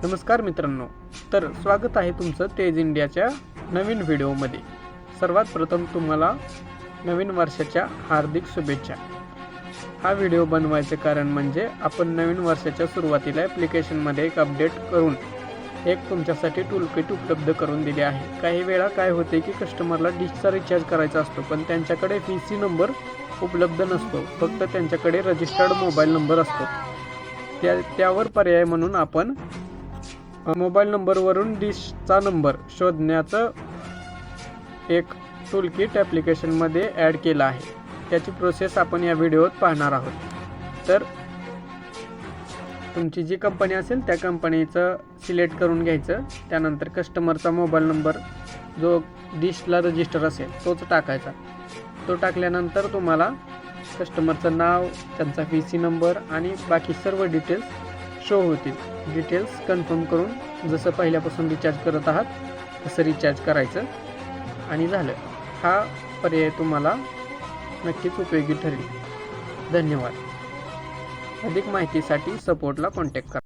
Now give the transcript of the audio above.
नमस्कार मित्रांनो, तर स्वागत आहे तुमचं तेज इंडियाच्या नवीन व्हिडिओमध्ये। सर्वात प्रथम तुम्हाला नवीन वर्षाच्या हार्दिक शुभेच्छा। हा व्हिडिओ बनवायचे कारण म्हणजे आपण नवीन वर्षाच्या सुरुवातीला ॲप्लिकेशनमध्ये एक अपडेट करून एक तुमच्यासाठी टूलकिट उपलब्ध करून दिले आहे। काही वेळा काय होते की कस्टमरला डिशचा रिचार्ज करायचा असतो, पण त्यांच्याकडे VC नंबर उपलब्ध नसतो, फक्त त्यांच्याकडे रजिस्टर्ड मोबाईल नंबर असतो। त्यावर पर्याय म्हणून आपण मोबाईल नंबरवरून डिशचा नंबर शोधण्याचं एक टूलकिट ॲप्लिकेशनमध्ये ॲड केलं आहे। त्याची प्रोसेस आपण या व्हिडिओत पाहणार आहोत। तर तुमची जी कंपनी असेल त्या कंपनीचं सिलेक्ट करून घ्यायचं, त्यानंतर कस्टमरचा मोबाईल नंबर जो डिशला रजिस्टर असेल तोच टाकायचा। तो टाकल्यानंतर तुम्हाला कस्टमरचं नाव, त्यांचा VC नंबर आणि बाकी सर्व डिटेल्स शो होतील। डिटेल्स कन्फर्म करून जसं पहिल्यापासून रिचार्ज करत आहात तसं रिचार्ज करायचं आणि झालं। हा पर्याय तुम्हाला नक्कीच उपयोगी ठरेल। धन्यवाद। अधिक माहितीसाठी सपोर्टला कॉन्टॅक्ट करा।